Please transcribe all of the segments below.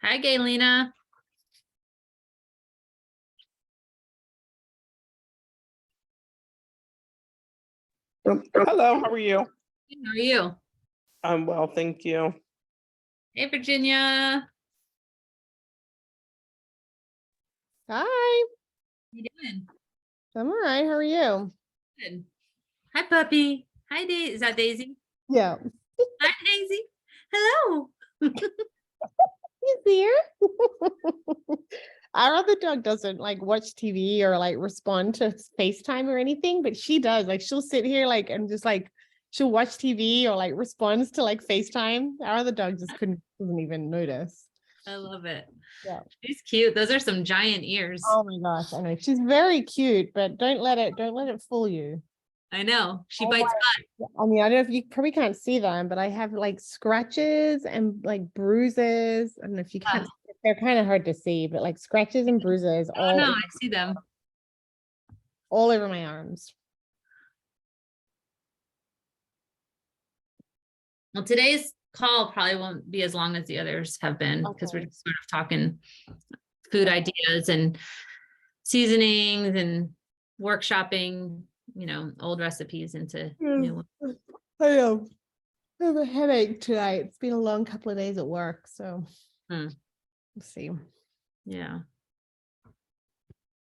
Hi, Gaylena. Hello, how are you? How are you? I'm well, thank you. Hey, Virginia. Hi, How you doing? I'm all right. How are you? Good. Hi, puppy. Hi, Daisy. Is that Daisy? Yeah. Hi, Daisy. Hello. He's here. Our other dog doesn't like watch TV or like respond to FaceTime or anything, but she does. Like she'll sit here like and just like she'll watch TV or like responds to like FaceTime. Our other dog just doesn't even notice. I love it. Yeah. She's cute. Those are some giant ears. Oh my gosh, I know. She's very cute, but don't let it fool you. I know. She Oh bites my- I mean, I don't know if you probably can't see them, but I have like scratches and like bruises. I don't know if you can't, they're kind of hard to see, but like scratches and bruises butt. Oh, no, I see them. all over my arms. Well, today's call probably won't be as long as the others have been because we're Okay. just sort of talking food ideas and seasonings and workshopping, old recipes into new ones. I know. I have a headache tonight. It's been a long couple of days at work, so Hmm. we'll see. Yeah.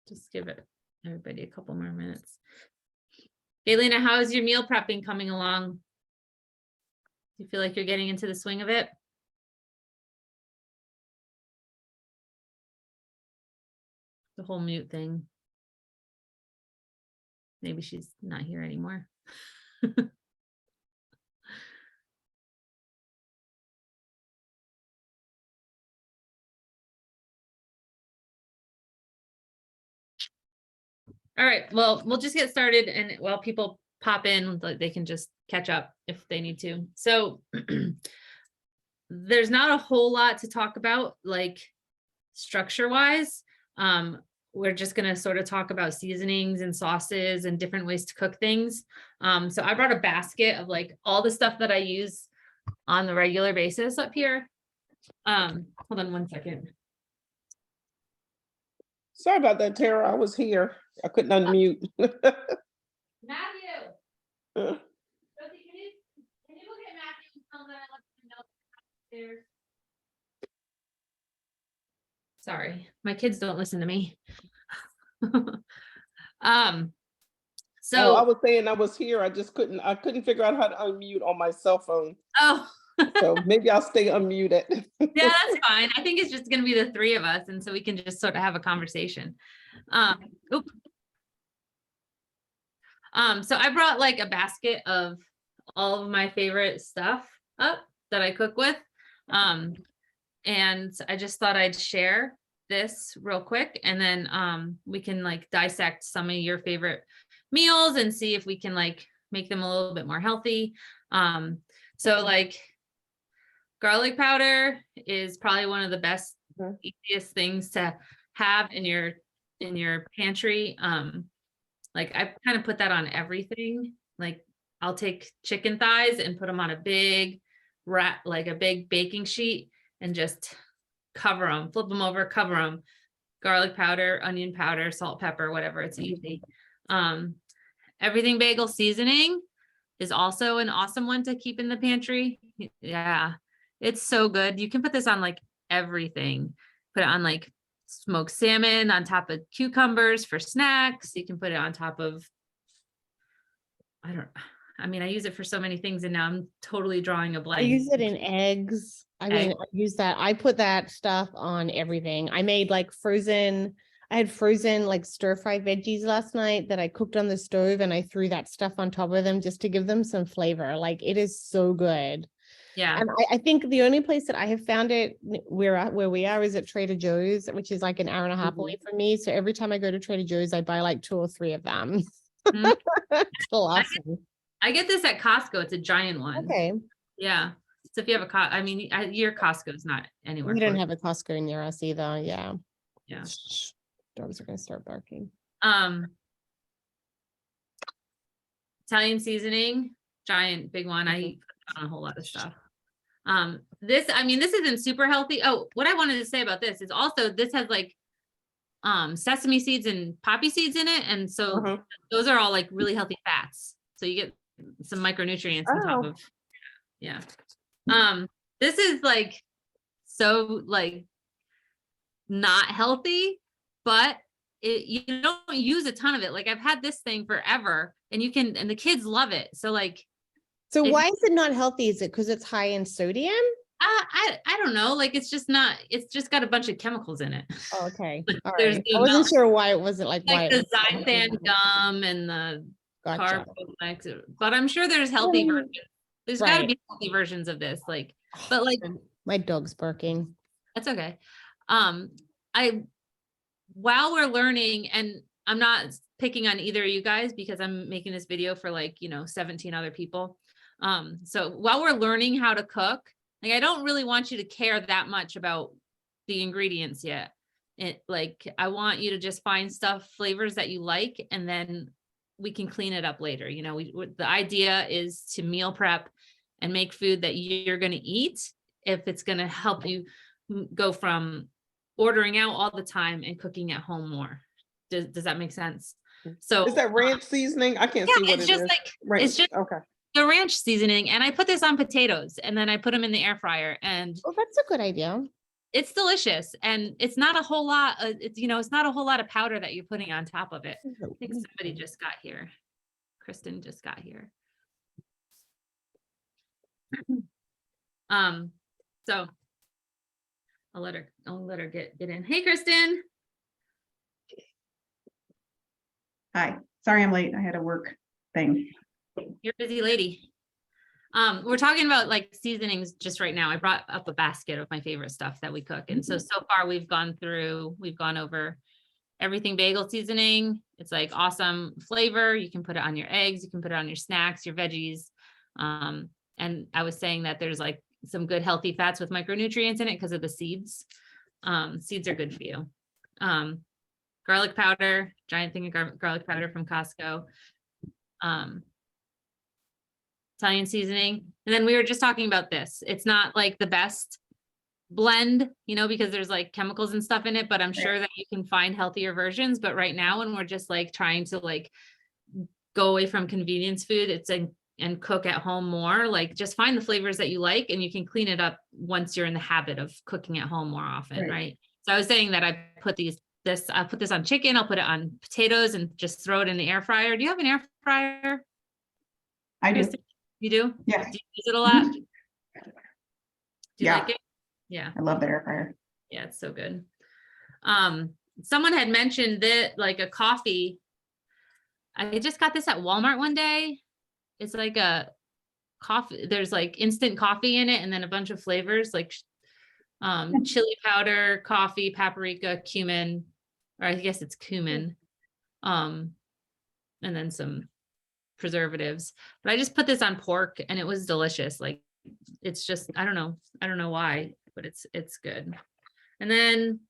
Just give it everybody a couple more minutes. Gaylena, how is your meal prepping coming along? Do you feel like you're getting into the swing of it? The whole mute thing. Maybe she's not here anymore. All right, well, we'll just get started, and while people pop in, they can just catch up if they need to. So there's not a whole lot to talk about, like structure wise. We're just going to sort of talk about seasonings and sauces and different ways to cook things. So I brought a basket of like all the stuff that I use on the regular basis up here. Hold on one second. Sorry about that, Tara. I was here. I couldn't unmute. Matthew, Uh, Josie, can you look at Matthew and tell him that I left him a note upstairs? Sorry, my kids don't listen to me. So I So was saying I was here. I couldn't figure out how to unmute on my cell phone. oh So maybe I'll stay unmuted. yeah, that's fine. I think it's just gonna be the three of us, and so we can just sort of have a conversation. Oop. So I brought like a basket of all of my favorite stuff up that I cook with. And I just thought I'd share this real quick, and then we can like dissect some of your favorite meals and see if we can like make them a little bit more healthy. So like garlic powder is probably one of the best, easiest things to have in your pantry. Like I kind of put that on everything. Like I'll take chicken thighs and put them on a big like a big baking sheet and just cover them, flip them over, cover them. Garlic powder, onion powder, salt, pepper, whatever. It's easy. Everything bagel seasoning is also an awesome one to keep in the pantry. Yeah, it's so good. You can put this on like everything. Put it on like smoked salmon on top of cucumbers for snacks. You can put it on top of, I use it for so many things, and now I'm totally drawing a blank. I use it in eggs. I put that stuff on everything. I had frozen like stir-fry veggies last night that I cooked on the stove, and I threw that stuff on top of them just to give them some flavor. Like it is so good. Yeah. And I think the only place that I have found it where we are is at Trader Joe's, which is like an hour and a half away from me. So every time I go to Trader Joe's, I buy like 2 or 3 of them. It's still awesome. I get this at Costco. It's a giant one. Okay. Yeah. So if you have your Costco is not anywhere. We don't have a Costco near us either. Yeah. Yeah. Dogs are going to start barking. Italian seasoning, giant, big one. I eat on a whole lot of stuff. This, I mean, this isn't super healthy. Oh, what I wanted to say about this is also this has like sesame seeds and poppy seeds in it. And so Uh-huh. those are all like really healthy fats. So you get some micronutrients on top Oh. of, yeah. This is like so like not healthy, but you don't use a ton of it. Like I've had this thing forever and and the kids love it. So like, So if- why is it not healthy? Is it because it's high in sodium? I don't know. Like it's just not, it's just got a bunch of chemicals in it. Oh, okay. Like, All there's right. the I wasn't milk, sure why it wasn't like like why the xanthan gum and the Gotcha. carbohydrates, but I'm sure there's healthy versions. There's got to Right. be healthy versions of this. Like, but like, My dog's barking. that's okay. I while we're learning, and I'm not picking on either of you guys because I'm making this video for like, 17 other people. So while we're learning how to cook, like I don't really want you to care that much about the ingredients yet. I want you to just find flavors that you like, and then we can clean it up later. The idea is to meal prep and make food that you're going to eat if it's going to help you go from ordering out all the time and cooking at home more. Does that make sense? So Is that ranch seasoning? I can't yeah, see what it's it just is. like Ranch. it's just Okay. the ranch seasoning, and I put this on potatoes and then I put them in the air fryer, and Well, that's a good idea. it's delicious. And it's not a whole lot. It's not a whole lot of powder that you're putting on top of it. I think somebody just got here. Kristen just got here. So I'll let her get in. Hey, Kristen. Hi, sorry I'm late. I had a work thing. You're a busy lady. We're talking about like seasonings just right now. I brought up a basket of my favorite stuff that we cook. And so far we've gone over everything bagel seasoning. It's like awesome flavor. You can put it on your eggs. You can put it on your snacks, your veggies. And I was saying that there's like some good healthy fats with micronutrients in it because of the seeds. Seeds are good for you. Garlic powder, giant thing of garlic powder from Costco. Italian seasoning. And then we were just talking about this. It's not like the best blend, because there's like chemicals and stuff in it, but I'm sure that you can find healthier versions. But right now, when we're just like trying to like go away from convenience food, and cook at home more, like just find the flavors that you like, and you can clean it up once you're in the habit of cooking at home more often. Right. So I was saying that I put this on chicken. I'll put it on potatoes and just throw it in the air fryer. Do you have an air fryer? I do. Kristen? You do? Yeah. Do you use it a lot? Do you Yeah. like it? Yeah. I love the air fryer. Yeah, it's so good. Someone had mentioned that like a coffee. I just got this at Walmart one day. It's like a coffee. There's like instant coffee in it, and then a bunch of flavors like chili powder, coffee, paprika, cumin, or I guess it's cumin. And then some preservatives. But I just put this on pork and it was delicious. Like it's just, I don't know why, but it's good. And then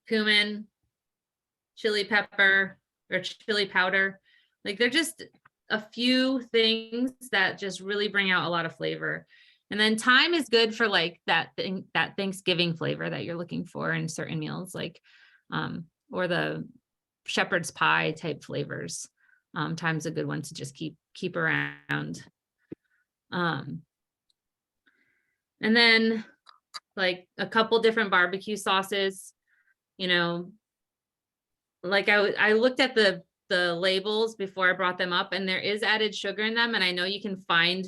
cumin, chili pepper or chili powder. Like they're just a few things that just really bring out a lot of flavor. And then thyme is good for like that Thanksgiving flavor that you're looking for in certain meals, like or the shepherd's pie type flavors. Thyme's a good one to just keep around. And then like a couple different barbecue sauces, like I looked at the labels before I brought them up, and there is added sugar in them. And I know you can find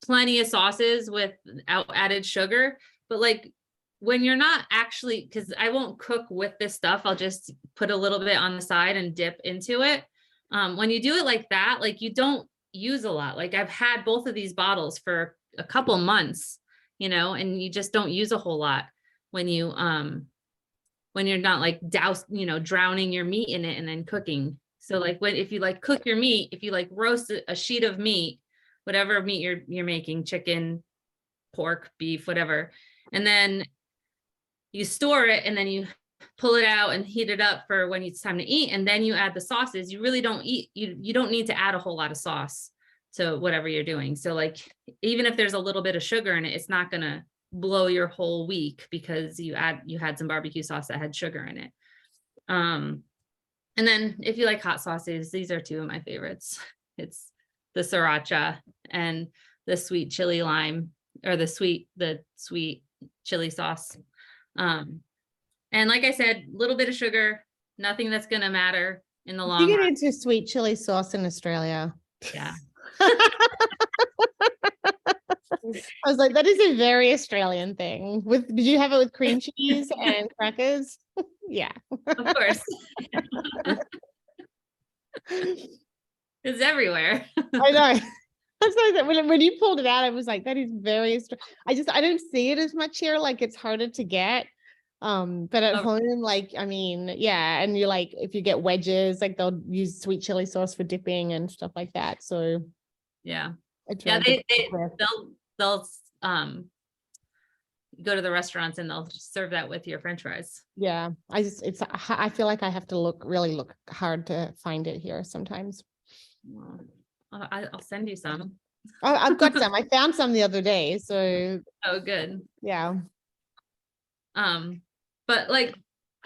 plenty of sauces without added sugar, but like when you're not actually, because I won't cook with this stuff, I'll just put a little bit on the side and dip into it. When you do it like that, like you don't use a lot. Like I've had both of these bottles for a couple months, and you just don't use a whole lot when you're not like drowning your meat in it and then cooking. So like if you like cook your meat, if you like roast a sheet of meat, whatever meat you're making, chicken, pork, beef, whatever, and then you store it and then you pull it out and heat it up for when it's time to eat, and then you add the sauces. You really don't you don't need to add a whole lot of sauce to whatever you're doing. So like, even if there's a little bit of sugar in it, it's not gonna blow your whole week because you had some barbecue sauce that had sugar in it. And then if you like hot sauces, these are two of my favorites. It's the sriracha and the sweet chili lime, or the sweet chili sauce. And like I said, a little bit of sugar, nothing that's gonna matter in the You long get run. into sweet chili sauce in Australia. Yeah. I was like, that is a very Australian thing. Did you have it with cream cheese and crackers? Yeah. Of course. It's everywhere. I know. That's why when you pulled it out, I was like, that is very, I don't see it as much here. Like it's harder to get. But at Oh. home, like, I mean, yeah. And you're like, if you get wedges, like they'll use sweet chili sauce for dipping and stuff like that. So Yeah. it's Yeah, really they good. they'll go to the restaurants and they'll just serve that with your French fries. Yeah. I feel like I have to really look hard to find it here sometimes. Well, I'll send you some. I've got some. I found some the other day. So Oh, good. yeah. But like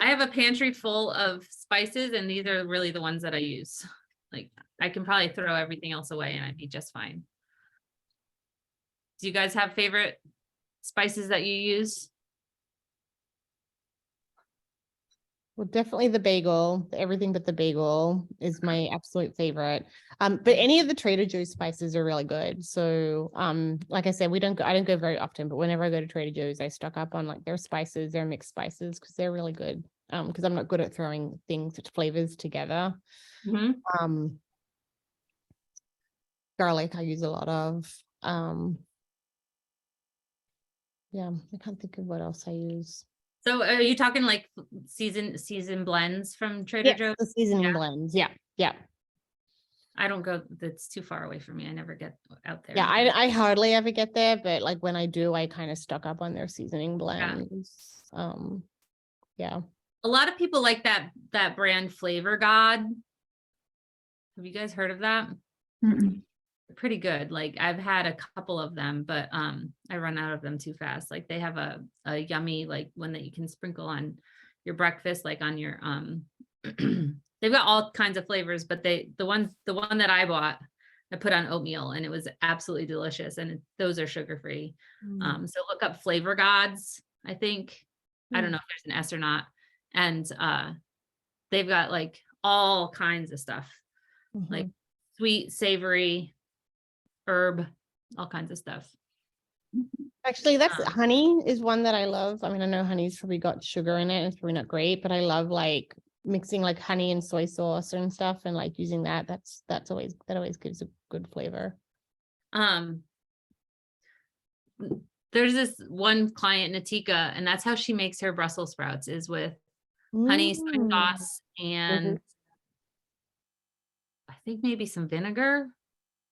I have a pantry full of spices and these are really the ones that I use. Like I can probably throw everything else away and I'd be just fine. Do you guys have favorite spices that you use? Well, definitely the bagel. Everything but the bagel is my absolute favorite. But any of the Trader Joe's spices are really good. So, like I said, I don't go very often, but whenever I go to Trader Joe's, I stock up on like their spices, their mixed spices, because they're really good. Because I'm not good at throwing flavors together. Mm-hmm. Garlic I use a lot of. Yeah, I can't think of what else I use. So are you talking like season blends from Trader Yeah, Joe's? the seasoning Yeah. blends. Yeah, yeah. I don't go, that's too far away from me. I never get out there. Yeah, I hardly ever get there, but like when I do, I kind of stock up on their seasoning blends. Yeah. A lot of people like that brand Flavor God. Have you guys heard of that? Mm-mm. Pretty good. Like I've had a couple of them, but I run out of them too fast. Like they have a yummy like one that you can sprinkle on your breakfast, like on your they've got all kinds of flavors, but the one that I bought, I put on oatmeal and it was absolutely delicious. And those are sugar free. So look up Flavor Gods, I think. I don't know if there's an S or not. And they've got like all kinds of stuff, like sweet, savory, herb, all kinds of stuff. Actually, that's honey is one that I love. I mean, I know honey's probably got sugar in it. It's probably not great, but I love like mixing like honey and soy sauce and stuff and like using that. That always gives a good flavor. There's this one client, Natika, and that's how she makes her Brussels sprouts is with honey, soy sauce, and I think maybe some vinegar.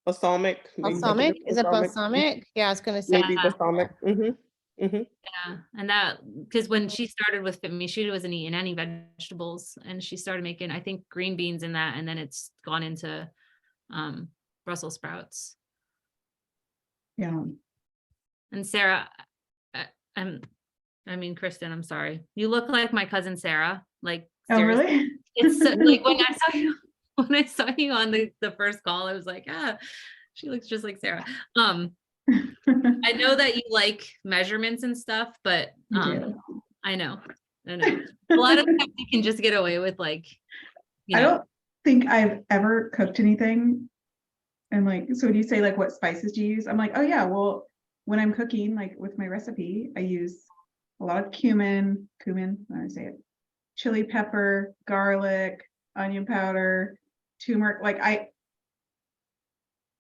Balsamic. maybe Balsamic? Is it balsamic. balsamic? Yeah, I was gonna say. Maybe balsamic. Yeah, and that because when she started with Fitme, she wasn't eating any vegetables, and she started making, I think, green beans in that, and then it's gone into Brussels sprouts. Yeah. And Sarah, I mean, Kristen, I'm sorry, you look like my cousin Sarah. Like, Oh, seriously. really? It's so, like when I saw you on the first call, I was like, she looks just like Sarah. I know that you like measurements and stuff, but I know. A lot of times you can just get away with like, I don't think I've ever cooked anything. And like, so when you say like, what spices do you use? I'm like, oh yeah, well, when I'm cooking, like with my recipe, I use a lot of cumin, I say it, chili pepper, garlic, onion powder, turmeric, like a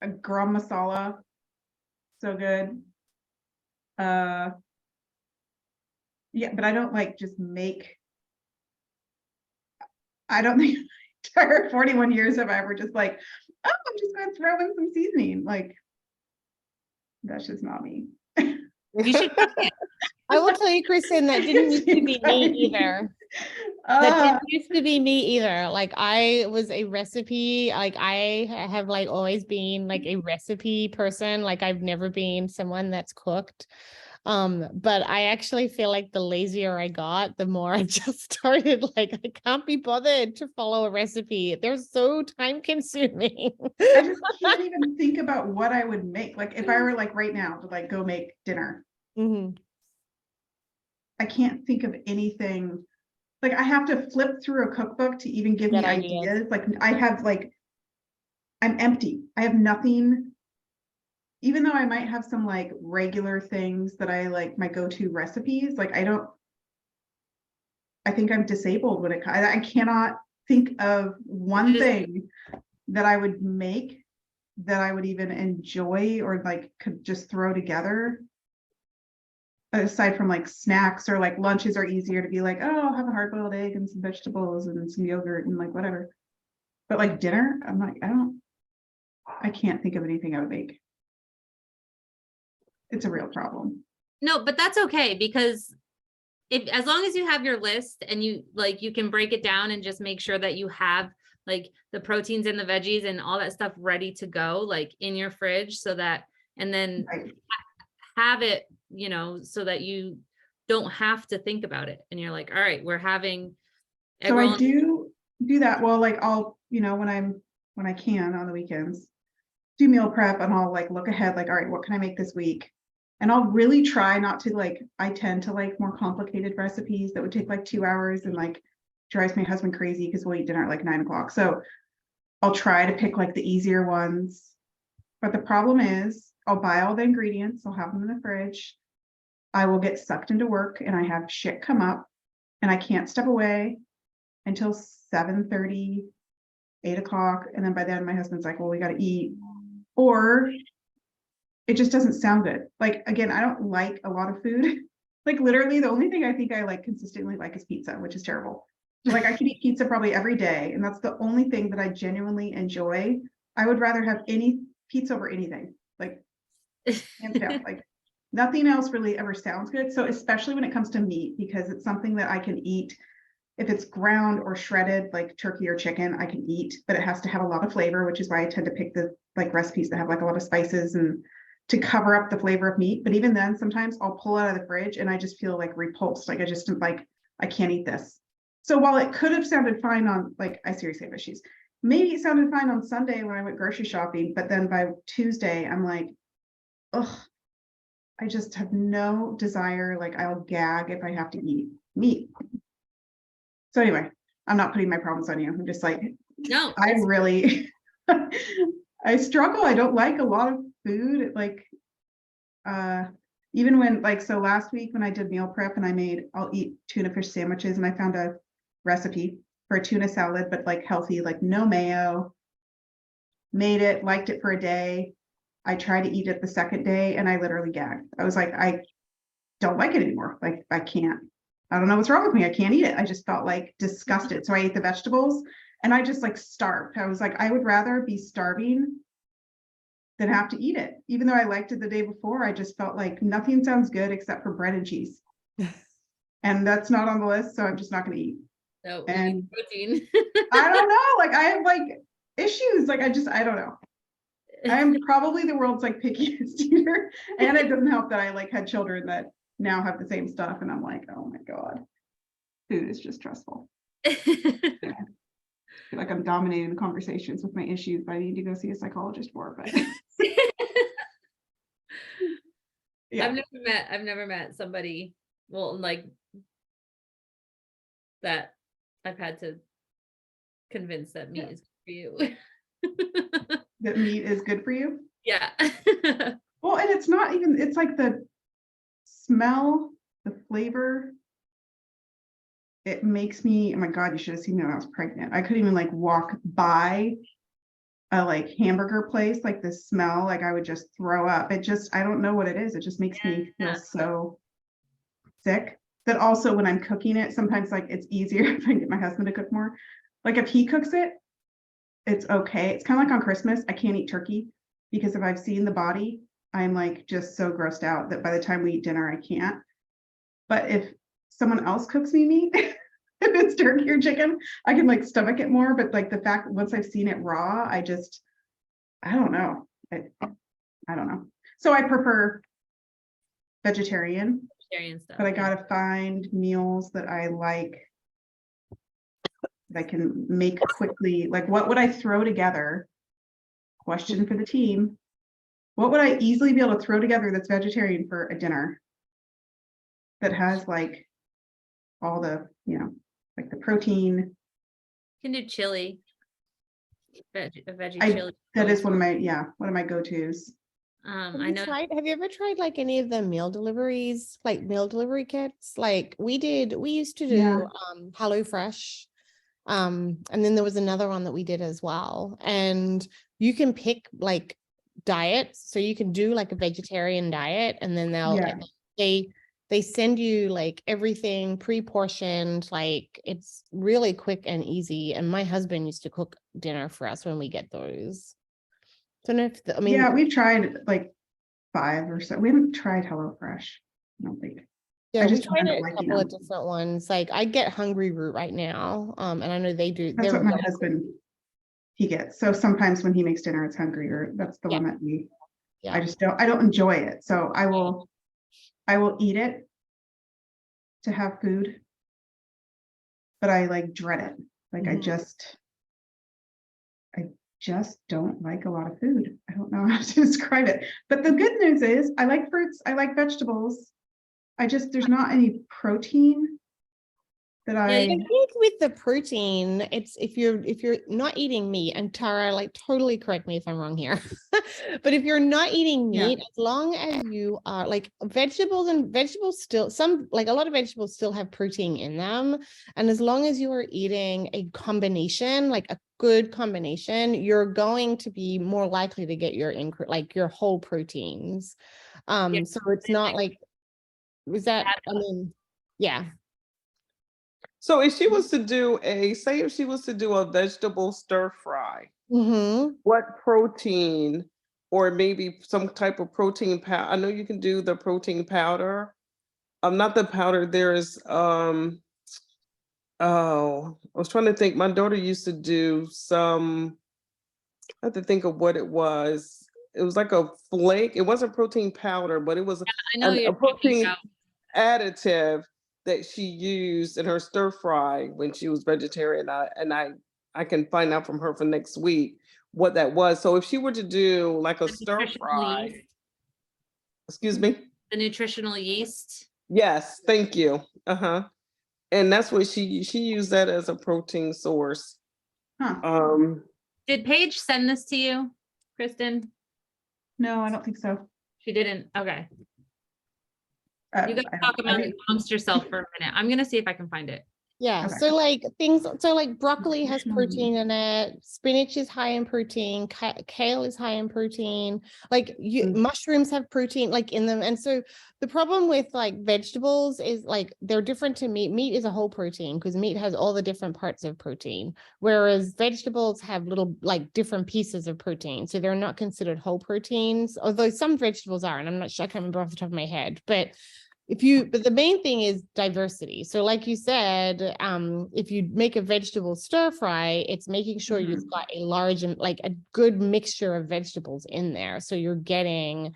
garam masala, so good. Yeah, but I don't like just make, I don't think entire 41 years have I ever just like, oh, I'm just gonna throw in some seasoning. Like, that's just not me. You should I will tell you, Kristen, that didn't used to be me either. That Uh, didn't used to be me either. Like I was a recipe, like I have like always been like a recipe person. Like I've never been someone that's cooked. But I actually feel like the lazier I got, the more I just started like I can't be bothered to follow a recipe. They're so time consuming. I just can't even think about what I would make. Like if I were like right now to like go make dinner, Mhm. I can't think of anything. Like I have to flip through a cookbook to even give Get me ideas. ideas. Like I have like, I'm empty. I have nothing. Even though I might have some like regular things that I like my go-to recipes, like I think I'm disabled when I cannot think of one Just- thing that I would make that I would even enjoy or like could just throw together. Aside from like snacks or like lunches are easier to be like, oh, I'll have a hard-boiled egg and some vegetables and some yogurt and like whatever. But like dinner, I'm like, I can't think of anything I would make. It's a real problem. No, but that's okay because if as long as you have your list and you like you can break it down and just make sure that you have like the proteins and the veggies and all that stuff ready to go like in your fridge so that and then Right. have it, you know, so that you don't have to think about it and you're like, all right, we're having egg So roll I do that. Well, like I'll, when I can on the weekends, do meal prep and I'll like look ahead, like, all right, what can I make this week? And I'll really try not to like, I tend to like more complicated recipes that would take like 2 hours and like drives my husband crazy because we'll eat dinner at like 9 o'clock. So I'll try to pick like the easier ones. But the problem is I'll buy all the ingredients, I'll have them in the fridge. I will get sucked into work and I have shit come up and I can't step away until 7:30, 8 o'clock. And then by then my husband's like, well, we got to eat. Or it just doesn't sound good. Like, again, I don't like a lot of food. Like literally the only thing I think I like consistently like is pizza, which is terrible. Like I could eat pizza probably every day. And that's the only thing that I genuinely enjoy. I would rather have any pizza over anything. Like hands down, like nothing else really ever sounds good. So especially when it comes to meat, because it's something that I can eat. If it's ground or shredded, like turkey or chicken, I can eat, but it has to have a lot of flavor, which is why I tend to pick the like recipes that have like a lot of spices and to cover up the flavor of meat. But even then, sometimes I'll pull it out of the fridge and I just feel like repulsed. Like I just like, I can't eat this. So while it could have sounded fine on, like, I seriously have issues. Maybe it sounded fine on Sunday when I went grocery shopping, but then by Tuesday, I'm like, ugh, I just have no desire. Like I'll gag if I have to eat meat. So anyway, I'm not putting my problems on you. I'm just like, no, I really, I struggle. I don't like a lot of food. Like, even when like, so last week when I did meal prep and I'll eat tuna fish sandwiches and I found a recipe for a tuna salad, but like healthy, like no mayo, made it, liked it for a day. I tried to eat it the second day and I literally gagged. I was like, I don't like it anymore. Like I can't. I don't know what's wrong with me. I can't eat it. I just felt like disgusted. So I ate the vegetables and I just like starved. I was like, I would rather be starving than have to eat it. Even though I liked it the day before, I just felt like nothing sounds good except for bread and cheese. And that's not on the list. So I'm just not going to eat. no, And protein. I don't know. Like I have like issues. Like I don't know. I'm probably the world's like pickiest eater. And it doesn't help that I like had children that now have the same stuff. And I'm like, oh my God, food is just stressful. I feel like I'm dominating the conversations with my issues, but I need to go see a psychologist for it. But yeah. I've never met somebody, well, like that I've had to convince that meat is good for you. That meat is good for you. Yeah. Well, and it's not even, it's like the smell, the flavor. It makes me, oh my God, you should have seen me when I was pregnant. I couldn't even like walk by a like hamburger place, like the smell, like I would just throw up. It just, I don't know what it is. It just makes me feel so sick. That also when I'm cooking it, sometimes like it's easier if I can get my husband to cook more. Like if he cooks it, it's okay. It's kind of like on Christmas, I can't eat turkey because if I've seen the body, I'm like just so grossed out that by the time we eat dinner, I can't. But if someone else cooks me meat, if it's turkey or chicken, I can like stomach it more, but like the fact once I've seen it raw, I don't know. I don't know. So I prefer vegetarian, Vegetarian stuff. but I yeah. gotta find meals that I like that I can make quickly. Like, what would I throw together? Question for the team. What would I easily be able to throw together that's vegetarian for a dinner that has like all the, like the protein? You can do chili. A veggie I- chili. That is one of my go-tos. I know. Have you ever tried like any of the meal deliveries, like meal delivery kits? Like we used to do Yeah. HelloFresh. And then there was another one that we did as well. And you can pick like diets. So you can do like a vegetarian diet, and then Yeah. they send you like everything pre-portioned, like it's really quick and easy. And my husband used to cook dinner for us when we get those. So no, I mean, Yeah, we've tried like 5 or so. We haven't tried HelloFresh. I don't think. yeah, I we just tried ended a up liking couple of them. different ones. Like I get Hungry Root right now. And I know they do. That's they're what my really- husband, he gets. So sometimes when he makes dinner, it's hungry, or that's the Yeah. one that Yeah. I don't enjoy it. So I will eat it to have food, but I like dread it. Like Mhm. I just don't like a lot of food. I don't know how to describe it. But the good news is I like fruits, I like vegetables. There's not any protein that Yeah, I I, think with the protein, it's if you're not eating meat, and Tara, like totally correct me if I'm wrong here, but if you're not eating Yeah. meat, as long as you are like vegetables still, some like a lot of vegetables still have protein in them, and as long as you are eating a combination, like a good combination, you're going to be more likely to get your like your whole proteins. Yeah. So it's not like, was that, I mean, yeah. So if she was to do a vegetable stir fry, Mm-hmm. what protein or maybe some type of protein powder? I know you can do the protein powder. Not the powder. There's oh, I was trying to think. My daughter used to do some. I have to think of what it was. It was like a flake. It wasn't protein powder, but it was I know a you're talking protein about. additive that she used in her stir fry when she was vegetarian. I can find out from her for next week what that was. So if she were to do like a The stir nutritional fry, yeast. excuse me. The nutritional yeast. Yes, thank you. Uh-huh. And that's what she used that as a protein source. huh? Did Paige send this to you, Kristen? No, I don't think so. She didn't. Okay. You guys I talk don't- I mean, amongst yourself for a minute. I'm gonna see if I can find it. Yeah, Okay. so like so like broccoli has Nutritional protein in it, spinach is high in protein, kale is high in protein, like mushrooms have protein like in them. And so the problem with like vegetables is like they're different to meat. Meat is a whole protein because meat has all the different parts of protein, whereas vegetables have little like different pieces of protein. So they're not considered whole proteins, although some vegetables are, and I'm not sure, I can't remember off the top of my head, but the main thing is diversity. So like you said, if you make a vegetable stir fry, it's making sure you've got a large and like a good mixture of vegetables in there. So you're getting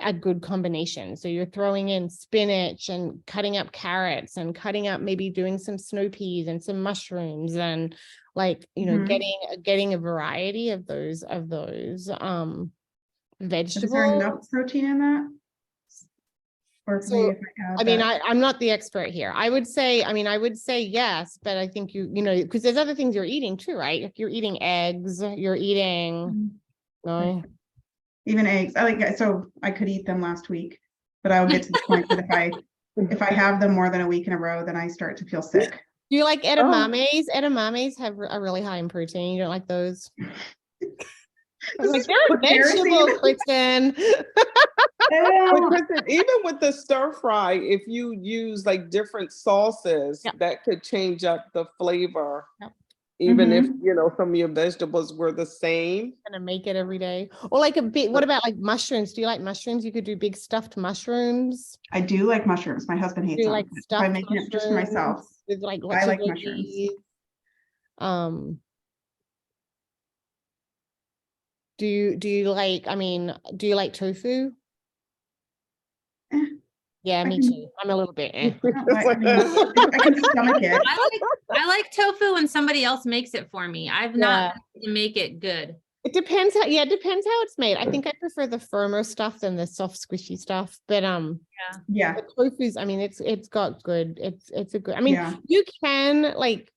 a good combination. So you're throwing in spinach and cutting up carrots and cutting up, maybe doing some snow peas and some mushrooms, and like, getting a variety of those vegetables. Is there enough protein in that? Or So, maybe if I add I mean, that- I'm not the expert here. I would say yes, but I think because there's other things you're eating too, right? If you're eating eggs, you're eating, no. Even eggs. So I could eat them last week, but I will get to the point that if I have them more than a week in a row, then I start to feel sick. Do you like edamames? Edamames are really high in protein. You don't like those? I'm like, they're a vegetable, Kristen. But Kristen, even with the stir fry, if you use like different sauces, Yeah. that could change up the flavor. Yep. even if, you know, some of your vegetables were the same. Gonna make it every day. Or like a bit, what about like mushrooms? Do you like mushrooms? You could do big stuffed mushrooms. I do like mushrooms. My husband hates Do them. like If I'm stuffed making it just for myself. mushrooms with like I lots of like mushrooms. veggies. Do you like, I mean, do you like tofu? Eh, Yeah, I me can- too. I'm a little bit. I can stomach it. I like tofu when somebody else makes it for me. I've not had to make it good. It depends how, yeah, it depends how it's made. I think I prefer the firmer stuff than the soft squishy stuff. But Yeah. the tofu's, I mean, it's got good, it's a good, I mean, Yeah. you can like,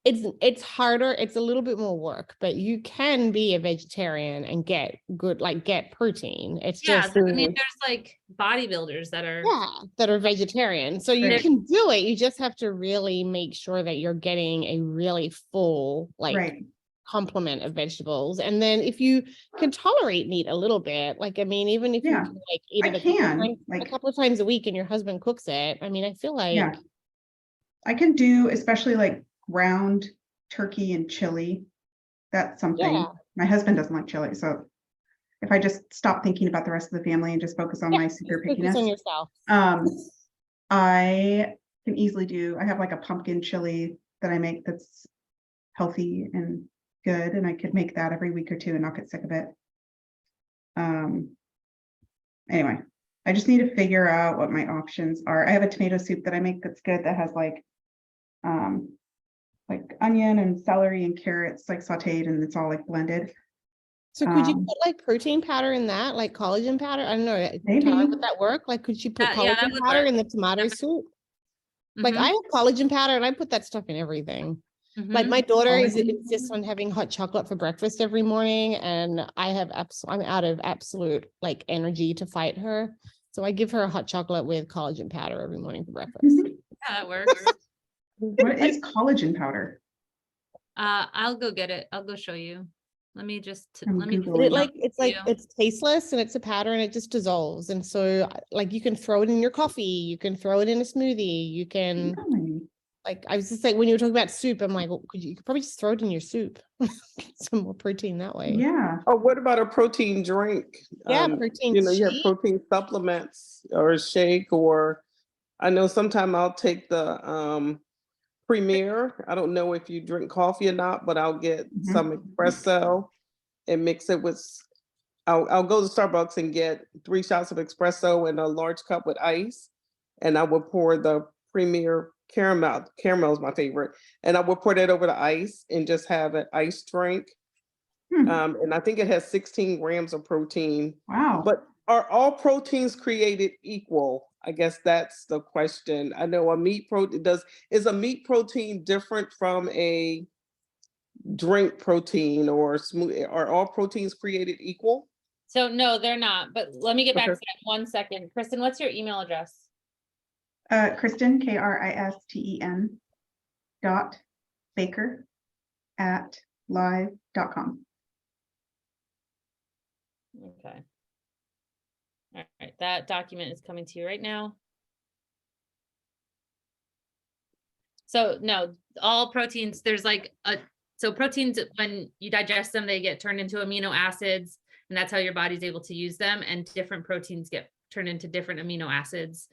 it's harder, it's a little bit more work, but you can be a vegetarian and get good, like get protein. It's Yeah, just, I mean, there's like bodybuilders that are. yeah, that are vegetarian. So you Right. can do it. You just have to really make sure that you're getting a really full, like, Right. complement of vegetables. And then if you can tolerate meat a little bit, like, I mean, even if you Yeah, can like eat I it a like, couple of times a week and your husband cooks it, I mean, I feel like, yeah. I can do especially like ground turkey and chili. That's something. yeah, My husband doesn't like chili, so if I just stop thinking about the rest of the family and just focus on yeah, my super just focus on pickiness, yourself. I can easily do, I have like a pumpkin chili that I make that's healthy and good, and I could make that every week or two and not get sick of it. Anyway, I just need to figure out what my options are. I have a tomato soup that I make that's good, that has like onion and celery and carrots like sauteed, and it's all like blended. So could you put like protein powder in that, like collagen powder? I don't know. Maybe. Tara, would that work? Like, could you put Yeah, that collagen would powder work. in the tomato soup? Like, Mhm, I have collagen powder and I put that stuff in everything. Like mhm. my daughter Collagen insists on having hot chocolate for breakfast every morning, and I'm out of absolute like energy to fight her. So I give her a hot chocolate with collagen powder every morning for breakfast. Yeah, that works. What is collagen powder? I'll go get it. I'll go show you. Let me just I'm let me. Googling. It's tasteless and it's a powder and it just dissolves. And so like you can throw it in your coffee, you can throw it in a smoothie, you can Really? like, I was just like, when you were talking about soup, I'm like, well, you could probably just throw it in your soup. Get some more protein that way. Yeah. Oh, what about a protein drink? Yeah, protein You know, you have shake. protein supplements or a shake, or I know sometime I'll take the Premier. I don't know if you drink coffee or not, but I'll get some espresso and mix it with, I'll go to Starbucks and get 3 shots of espresso in a large cup with ice. And I will pour the Premier caramel. Caramel is my favorite. And I will pour that over the ice and just have an iced drink. And I think it has 16 grams of protein. Wow. But are all proteins created equal? I guess that's the question. I know a meat protein is a meat protein different from a drink protein or smooth? Are all proteins created equal? So no, they're not. But let me get back Okay. to that 1 second. Kristen, what's your email address? Kristen, Kristen .baker@live.com. Okay. All right, that document is coming to you right now. So no, all proteins, there's like so proteins, when you digest them, they get turned into amino acids, and that's how your body's able to use them. And different proteins get turned into different amino acids.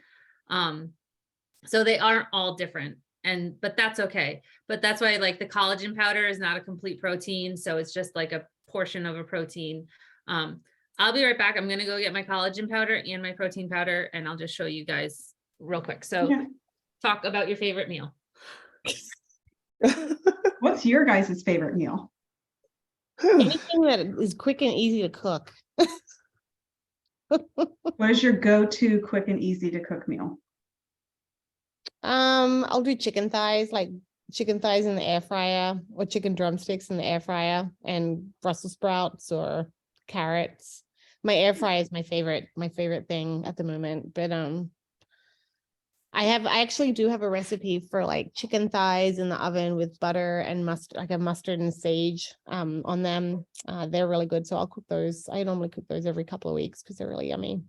So they aren't all different, but that's okay. But that's why like the collagen powder is not a complete protein. So it's just like a portion of a protein. I'll be right back. I'm gonna go get my collagen powder and my protein powder, and I'll just show you guys real quick. So Yeah. talk about your favorite meal. What's your guys' favorite meal? Anything that is quick and easy to cook. What is your go-to quick and easy to cook meal? I'll do chicken thighs, like chicken thighs in the air fryer, or chicken drumsticks in the air fryer, and Brussels sprouts or carrots. My air fryer is my favorite thing at the moment. But I actually do have a recipe for like chicken thighs in the oven with butter and mustard, like a mustard and sage on them. They're really good. So I'll cook those. I normally cook those every couple of weeks because they're really yummy.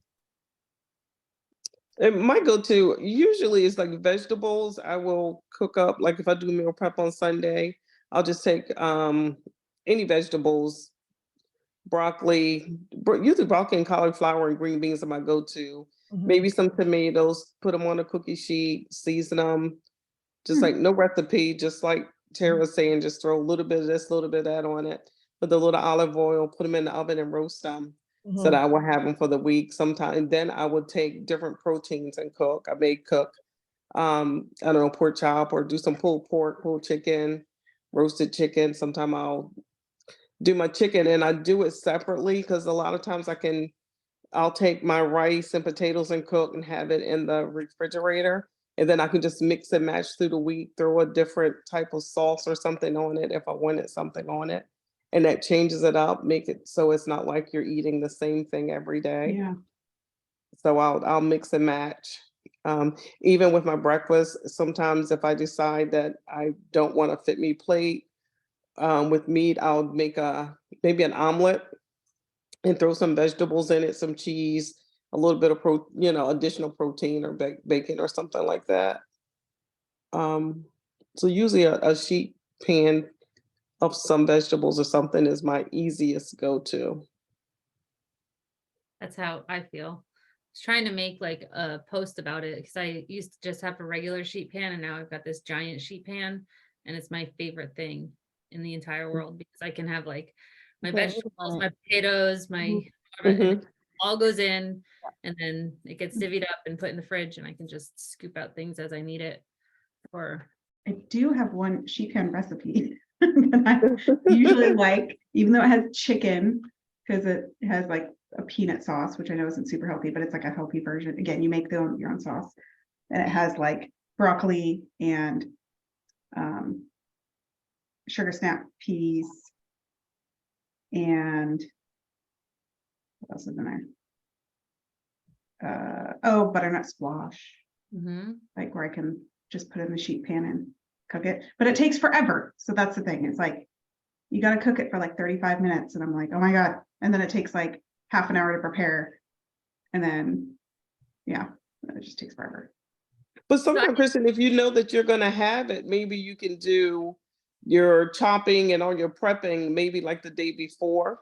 And my go-to usually is like vegetables. I will cook up, like if I do meal prep on Sunday, I'll just take any vegetables, broccoli, usually broccoli and cauliflower and green beans are my go-to. Mhm. Maybe some tomatoes, put them on a cookie sheet, season them, just Hmm. like no recipe, just like Tara was saying, just throw a little bit of this, a little bit of that on it. Put a little olive oil, put them in the oven and roast them. So Mhm. that I will have them for the week sometime. And then I would take different proteins and cook. I may cook, I don't know, pork chop or do some pulled pork, pulled chicken, roasted chicken. Sometime I'll do my chicken and I do it separately because a lot of times I'll take my rice and potatoes and cook and have it in the refrigerator. And then I can just mix and match through the week, throw a different type of sauce or something on it if I wanted something on it. And that changes it up, make it so it's not like you're eating the same thing every day. Yeah. So I'll mix and match. Even with my breakfast, sometimes if I decide that I don't want a fit me plate with meat, I'll make maybe an omelet and throw some vegetables in it, some cheese, a little bit of additional protein or bacon or something like that. So usually a sheet pan of some vegetables or something is my easiest go-to. That's how I feel. I was trying to make like a post about it because I used to just have a regular sheet pan and now I've got this giant sheet pan and it's my favorite thing in the entire world because I can have like my Okay, vegetables, my potatoes, my and Mhm. it all goes in and then it gets divvied up and put in the fridge and I can just scoop out things as I need it. Or I do have one sheet pan recipe that I usually like, even though it has chicken, because it has like a peanut sauce, which I know isn't super healthy, but it's like a healthy version. Again, you make your own sauce. And it has like broccoli and sugar snap peas and what else is in there? Oh, butternut squash, Mhm. like where I can just put it in the sheet pan and cook it, but it takes forever. So that's the thing. It's like, you got to cook it for like 35 minutes. And I'm like, oh my God. And then it takes like half an hour to prepare. And then, yeah, it just takes forever. But sometimes, Kristen, if you know that you're gonna have it, maybe you can do your chopping and all your prepping maybe like the day before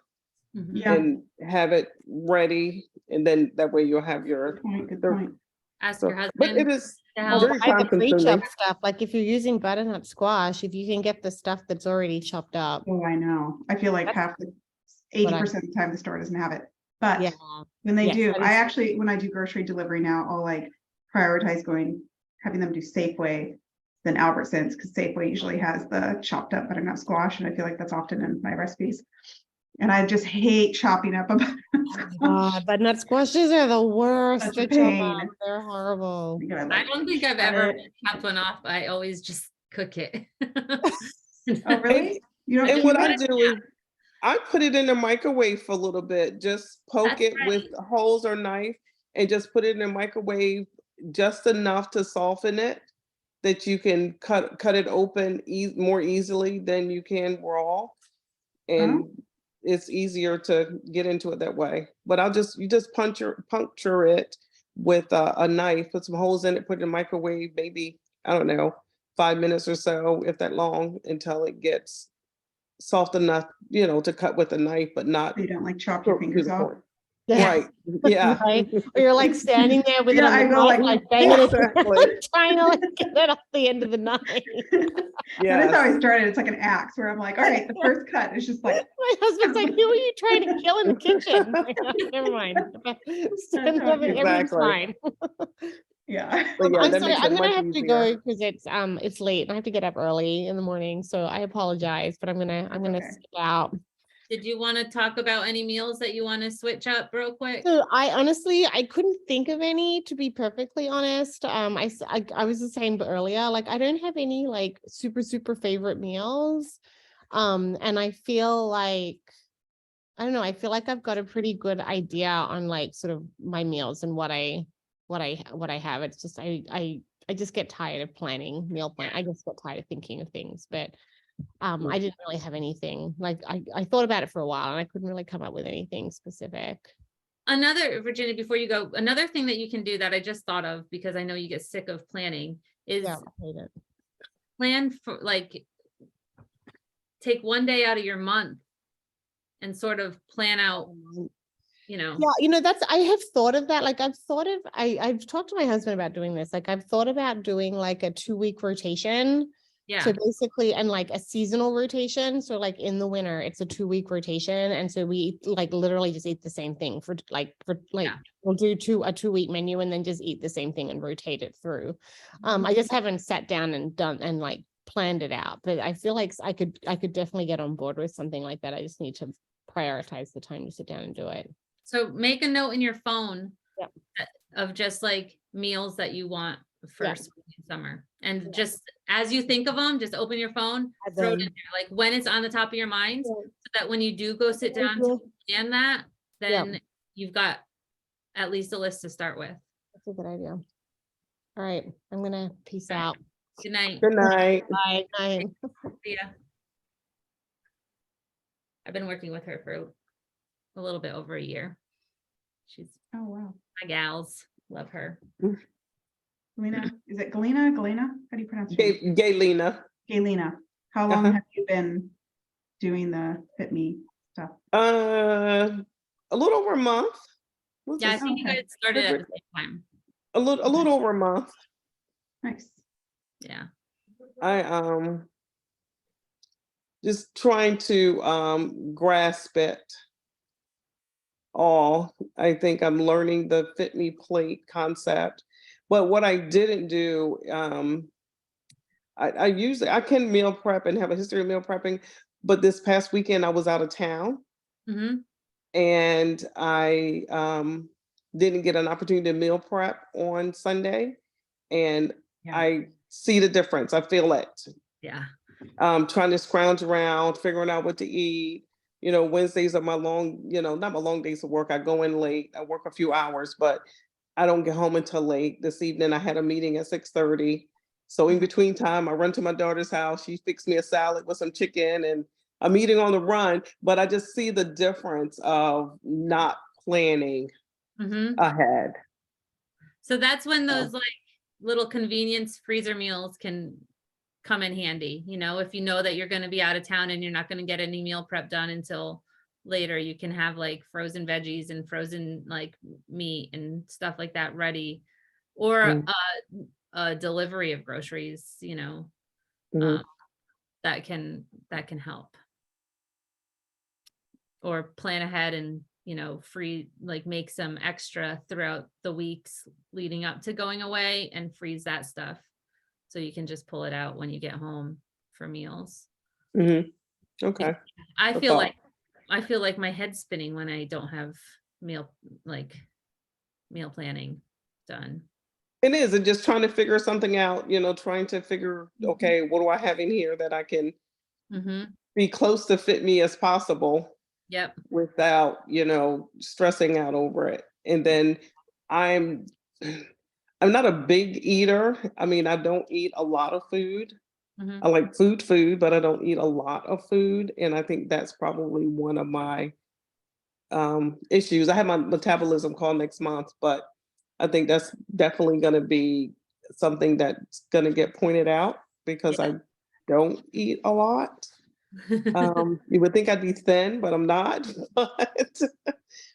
Mhm. Yeah. and have it ready, and then that way you'll have Good your. point. Good Sure. point. Ask So, your but husband it is to Or help. very buy the time consuming. pre-chopped stuff. Like if you're using butternut squash, if you can get the stuff that's already chopped up. Oh, I know. I feel like That's half the what I- 80% of the time the store doesn't have it. But Yeah. when they Yes, do, that I is- actually, when I do grocery delivery now, I'll like prioritize having them do Safeway than Albertsons, because Safeway usually has the chopped up butternut squash, and I feel like that's often in my recipes. And I just hate chopping up a butternut squash. Butternut squashes are the worst. Such a to chop pain. up. They're horrible. You gotta, I like, don't think I've shred ever it. chopped one off. I always just cook it. Oh, really? You don't And what cube I it? do is I put it in the microwave for a little bit, just poke That's it with holes or knife and just put it in the microwave just enough to soften it that you can cut it open more easily than you can raw. And it's easier to get into it that way. But you just puncture it with a knife, put some holes in it, put it in the microwave, maybe, I don't know, 5 minutes or so, if that long, until it gets soft enough, to cut with a knife, but not So you don't like chop your to fingers the off? point. Yeah. Right, yeah. Right? Or you're like standing there with it Yeah, on the I go knife, like- like banging it, Exactly. trying to like get it off the end of the knife. Yeah. That's how I started. It's like an axe where I'm like, all right, the first cut is just like, My husband's like, who are you trying to kill in the kitchen? I'm like, never mind. Stand how over, everything's Exactly. fine. yeah. But yeah, I'm that sorry, makes I'm it gonna much have to easier. go because it's late and I have to get up early in the morning. So I apologize, but I'm gonna okay. skip out. Did you want to talk about any meals that you want to switch up real quick? So I honestly, I couldn't think of any, to be perfectly honest. I was the same earlier. Like I don't have any like super favorite meals. And I feel like, I don't know, I feel like I've got a pretty good idea on like sort of my meals and what I have. It's just I just get tired of planning meal plan. I just get tired of thinking of things, but I didn't really have anything. Like I thought about it for a while and I couldn't really come up with anything specific. Another, Virginia, before you go, another thing that you can do that I just thought of, because I know you get sick of planning, is Yeah, I hate it. plan for like take one day out of your month and sort of plan out, you know. Yeah, that's, I have thought of that. Like I've thought of, I've talked to my husband about doing this. Like I've thought about doing like a 2-week rotation. Yeah, So basically, and like a seasonal rotation. So like in the winter, it's a 2-week rotation. And so we eat, like literally just eat the same thing for Yeah. we'll do a 2-week menu and then just eat the same thing and rotate it through. I just haven't sat down and done and like planned it out, but I feel like I could definitely get on board with something like that. I just need to prioritize the time to sit down and do it. so make a note in your phone Yeah. of just like meals that you want for Yeah. spring and summer. And just as you think of them, just open your phone, Add throw it in them. there, like when it's on the top of your mind, Yeah. so that when you do go sit down to plan that, then Yeah. you've got at least a list to start with. That's a good idea. All right, I'm gonna peace Okay. out. Good night. Good night. Bye. Bye. See ya. I've been working with her for a little bit over a year. She's Oh, wow. my gals. Love her. Galena, is it Galena? Galena? How do you pronounce your name? Gaylena. Galena. How long Uh-huh. have you been doing the Fitme stuff? A little over a month. Was Yeah, I this- think you Okay. guys started at the same time. a little over a month. Nice. Yeah. I just trying to grasp it all. I think I'm learning the Fit Me plate concept. But what I didn't do, I usually I can meal prep and have a history of meal prepping, but this past weekend I was out of town Mm-hmm. and I didn't get an opportunity to meal prep on Sunday. And Yeah. I see the difference. I feel it. Yeah. Trying to scrounge around, figuring out what to eat. Wednesdays are my long, not my long days of work. I go in late. I work a few hours, but I don't get home until late. This evening I had a meeting at 6:30. So in between time, I run to my daughter's house. She fixed me a salad with some chicken and I'm eating on the run. But I just see the difference of not planning Mm-hmm. ahead. So that's when So- those like little convenience freezer meals can come in handy. If you know that you're going to be out of town and you're not going to get any meal prep done until later, you can have like frozen veggies and frozen like meat and stuff like that ready, or Mm. a delivery of groceries, Mhm. that can help. Or plan ahead and make some extra throughout the weeks leading up to going away and freeze that stuff so you can just pull it out when you get home for meals. Mhm. Okay. I Good feel thought. like my head's spinning when I don't have meal planning done. It is, and just trying to figure something out, trying to figure, okay, what do I have in here that I can Mm-hmm. be close to Fit Me as possible Yep. without, stressing out over it. And then I'm I'm not a big eater. I mean, I don't eat a lot of food. Mm-hmm. I like food, but I don't eat a lot of food. And I think that's probably one of my issues. I have my metabolism call next month, but I think that's definitely going to be something that's going to get pointed out because I don't eat a lot. You would think I'd be thin, but I'm not. But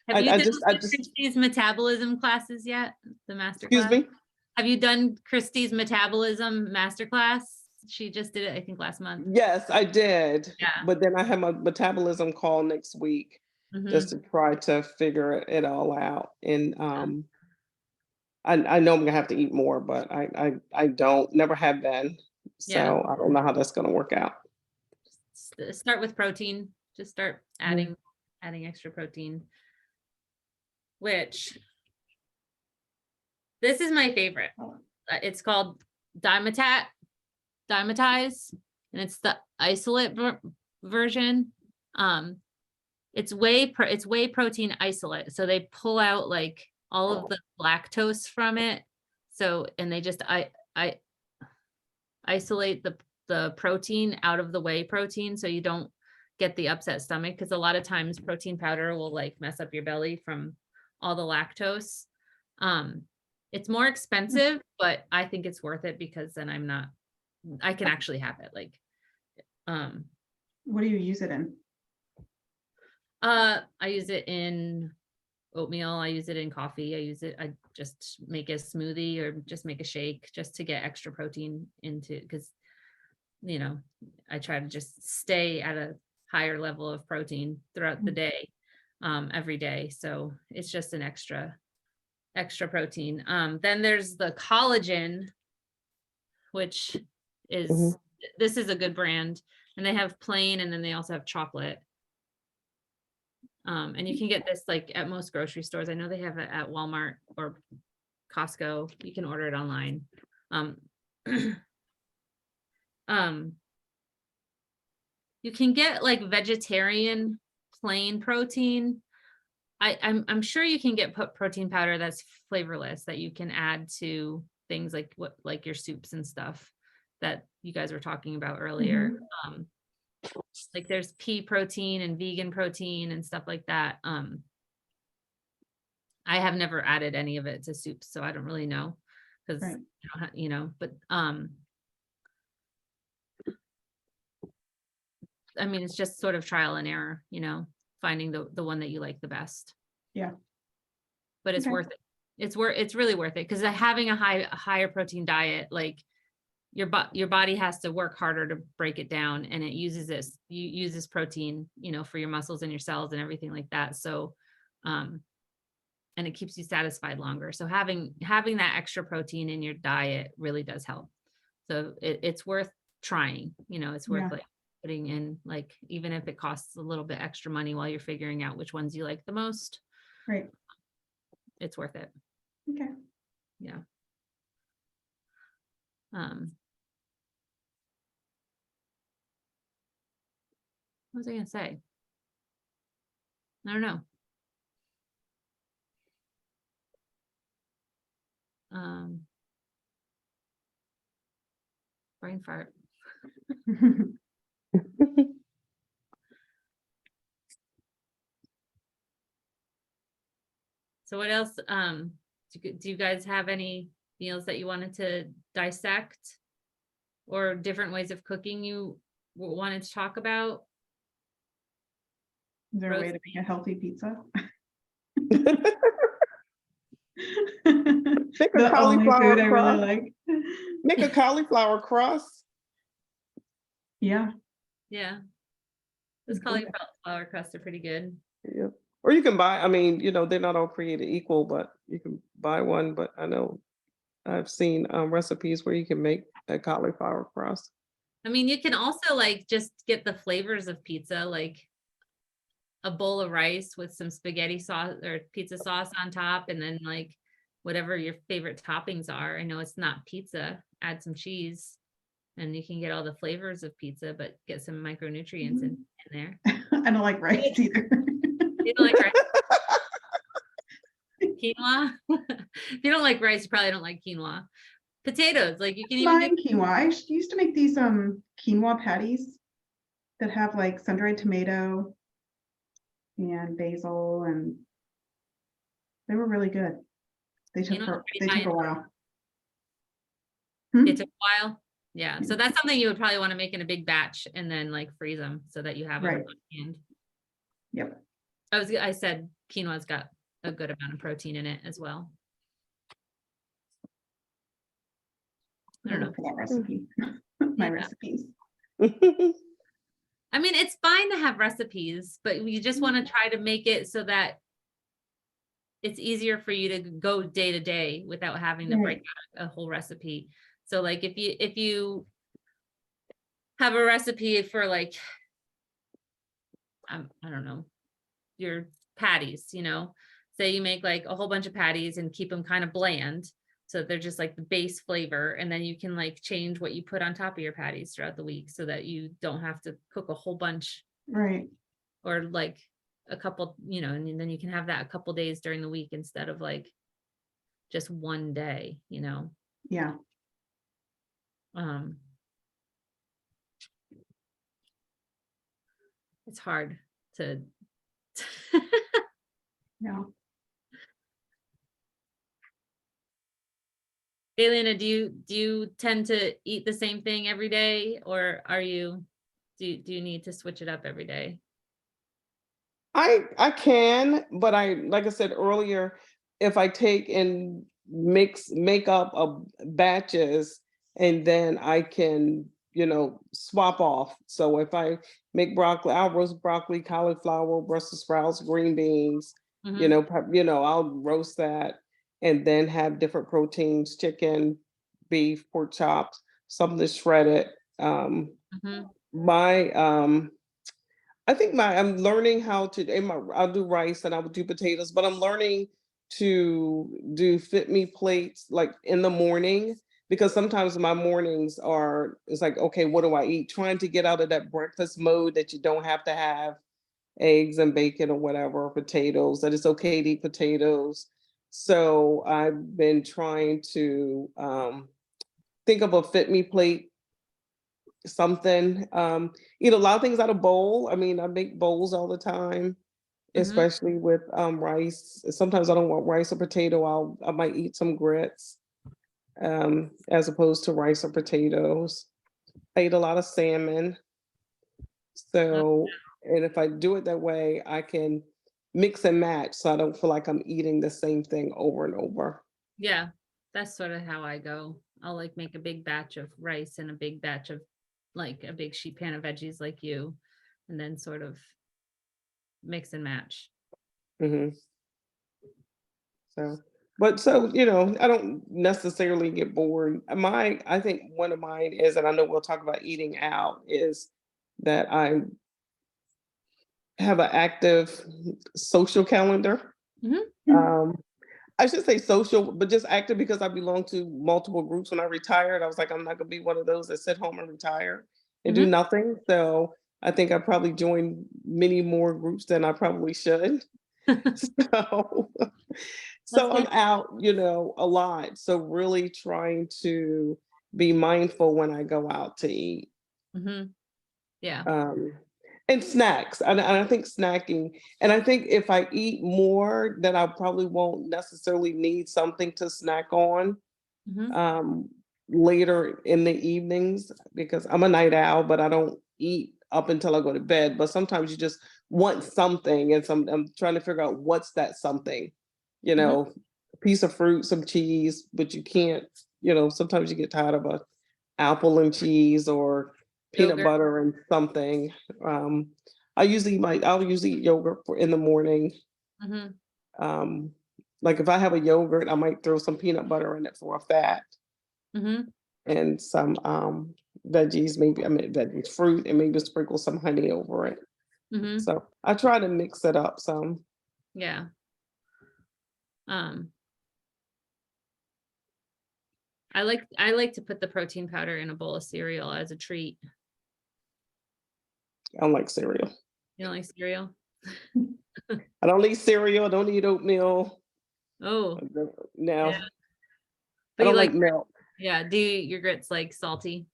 Have you I done just Christie's metabolism classes yet? The master excuse class? me. Have you done Christie's metabolism masterclass? She just did it, I think, last month. Yes, I did. Yeah. But then I have my metabolism call next week Mhm. just to try to figure it all out. And I know I'm gonna have to eat more, but I don't never have been. So Yeah. I don't know how that's gonna work out. Start with protein. Just start adding extra protein. Which this is my favorite. It's called Dimetize, and it's the isolate version. It's whey protein isolate. So they pull out like all of the lactose from it. So and they just I isolate the protein out of the whey protein so you don't get the upset stomach, because a lot of times protein powder will like mess up your belly from all the lactose. It's more expensive, but I think it's worth it because then I can actually have it. Like What do you use it in? I use it in oatmeal. I use it in coffee. I just make a smoothie or just make a shake just to get extra protein into, because, you know, I try to just stay at a higher level of protein throughout the day, every day. So it's just an extra protein. Then there's the collagen, which is, this is a good brand, and they have plain, and then they also have chocolate. And you can get this like at most grocery stores. I know they have it at Walmart or Costco. You can order it online. You can get like vegetarian plain protein. I'm sure you can get protein powder that's flavorless that you can add to things like like your soups and stuff that you guys were talking about earlier. Like there's pea protein and vegan protein and stuff like that. I have never added any of it to soups, so I don't really know, because Right. you know, but I mean, it's just sort of trial and error, you know, finding the one that you like the best. Yeah. But it's Okay. worth it. It's really worth it, because having a higher protein diet, like your body has to work harder to break it down, and it uses this protein, you know, for your muscles and your cells and everything like that. So and it keeps you satisfied longer. So having that extra protein in your diet really does help. So it's worth trying, you know, it's worth Yeah. like putting in, like, even if it costs a little bit extra money while you're figuring out which ones you like the most, Right. it's worth it. Okay. Yeah. What was I gonna say? I don't know. Brain fart. So what else? Do you guys have any meals that you wanted to dissect, or different ways of cooking you wanted to talk about? Is there a way Roast to make a healthy pizza? Make a The only food cauliflower I really crust. like. Make a cauliflower crust. Yeah. Yeah. Those cauliflower crusts are pretty good. Yeah. Or you can buy, I mean, you know, they're not all created equal, but you can buy one. But I know I've seen recipes where you can make a cauliflower crust. I mean, you can also like just get the flavors of pizza, like a bowl of rice with some spaghetti sauce or pizza sauce on top, and then like whatever your favorite toppings are. I know it's not pizza, add some cheese, and you can get all the flavors of pizza, but get some micronutrients in there. I don't like rice either. You don't like rice? Quinoa? If you don't like rice, you probably don't like quinoa. Potatoes, like you can even do. Mind quinoa. I used to make these quinoa patties that have like sun-dried tomato and basil, and they were really good. They took a while. It took a while. Yeah. So that's something you would probably want to make in a big batch and then like freeze them so that you have them Right. on hand. Yep. I said quinoa's got a good amount of protein in it as well. I don't know. For that recipe. My recipes. I mean, it's fine to have recipes, but you just want to try to make it so that it's easier for you to go day to day without having to break out a whole recipe. So like if you have a recipe for like, I don't know, your patties, you know, say you make like a whole bunch of patties and keep them kind of bland, so they're just like the base flavor, and then you can like change what you put on top of your patties throughout the week so that you don't have to cook a whole bunch. Right. Or like a couple, you know, and then you can have that a couple days during the week instead of like just one day, you know. Yeah. It's hard to Yeah. Elena, do you tend to eat the same thing every day, or are you Do you need to switch it up every day? I can, but like I said earlier, if I take and make up batches, and then I can, swap off. So if I make broccoli, I'll roast broccoli, cauliflower, Brussels sprouts, green beans, Mhm, I'll roast that and then have different proteins, chicken, beef, pork chops, something shredded. Um, mhm, my I think I'm learning how to, I'll do rice and I will do potatoes, but I'm learning to do Fitme plates like in the morning, because sometimes my mornings it's like, okay, what do I eat? Trying to get out of that breakfast mode that you don't have to have eggs and bacon or whatever, or potatoes, that it's okay to eat potatoes. So I've been trying to think of a Fitme plate, something, eat a lot of things out of bowl. I mean, I make bowls all the time, mhm. especially with rice. Sometimes I don't want rice or potato. I might eat some grits, as opposed to rice or potatoes. I eat a lot of salmon. Uh, So, and if I do it that way, I can mix and match so I don't feel like I'm eating the same thing over and over. Yeah, that's sort of how I go. I'll like make a big batch of rice and a big batch of like a big sheet pan of veggies like you, and then sort of mix and match. hmm So, I don't necessarily get bored. I think one of mine is, and I know we'll talk about eating out, is that I have an active social calendar. Mhm, Um, I should say social, but just active because I belong to multiple groups. When I retired, I was like, I'm not gonna be one of those that sit home and retire and do mhm. nothing. So I think I probably joined many more groups than I probably should. So That's so I'm good. out, a lot. So really trying to be mindful when I go out to eat. Mhm. Yeah. Um, and snacks. And I think snacking, and I think if I eat more, then I probably won't necessarily need something to snack on Mhm. um, later in the evenings, because I'm a night owl, but I don't eat up until I go to bed. But sometimes you just want something, and I'm trying to figure out what's that something, Mhm. a piece of fruit, some cheese, but you can't, sometimes you get tired of a apple and cheese or peanut Yogurt. butter and something. Um, I'll usually eat yogurt in the morning. Mhm. Um, like if I have a yogurt, I might throw some peanut butter in it for a fat, Mhm. and some veggies, maybe veggies, fruit, and maybe sprinkle some honey over it. Mhm. So I try to mix it up some. Yeah. Um, I like to put the protein powder in a bowl of cereal as a treat. I don't like cereal. You don't like cereal? I don't eat cereal. I don't eat oatmeal. Oh, No, yeah. I But you don't like, like milk. yeah, do you eat your grits like salty,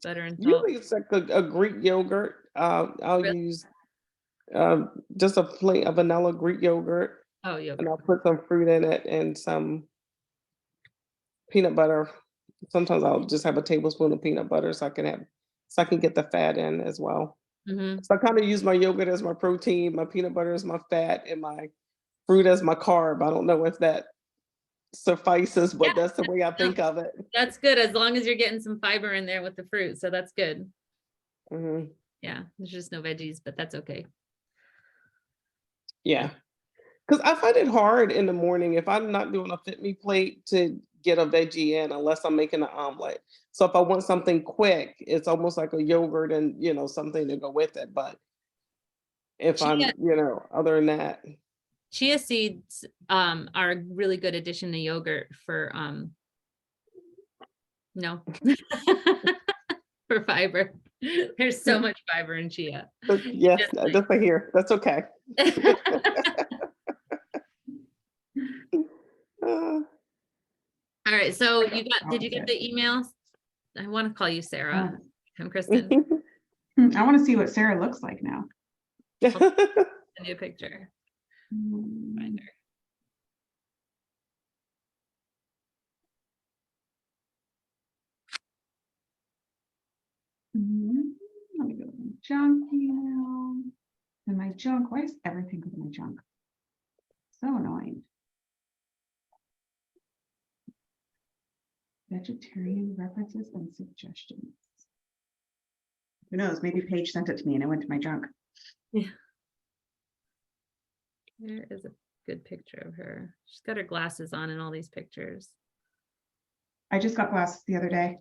butter and salt? Usually it's like a Greek yogurt. I'll Really? use just a plain a vanilla Greek yogurt, Oh, and yogurt. I'll put some fruit in it and some peanut butter. Sometimes I'll just have a tablespoon of peanut butter so I can get the fat in as well. Mhm. So I kind of use my yogurt as my protein, my peanut butter as my fat, and my fruit as my carb. I don't know if that suffices, Yeah, but that's the way I no, think of it. that's good as long as you're getting some fiber in there with the fruit, so that's good. hmm Yeah, there's just no veggies, but that's okay. Yeah. Because I find it hard in the morning if I'm not doing a Fit Me plate to get a veggie in unless I'm making an omelet. So if I want something quick, it's almost like a yogurt and something to go with it. But if Chia I'm, other than that, chia seeds are a really good addition to yogurt for no for fiber. There's so much fiber in chia. but yeah, that's I hear. That's okay. Uh, All right, so did you get Opposite. the emails? I want to call you Uh, Sarah. I'm Kristen. I want to see what Sarah looks like now. Send you a picture. Find her. Mhm. junk email. And my junk, why does everything go to my junk? So annoying. Vegetarian references and suggestions. Who knows? Maybe Paige sent it to me and it went to my junk. There is a good picture of her. She's got her glasses on in all these pictures. I just got glasses the other day.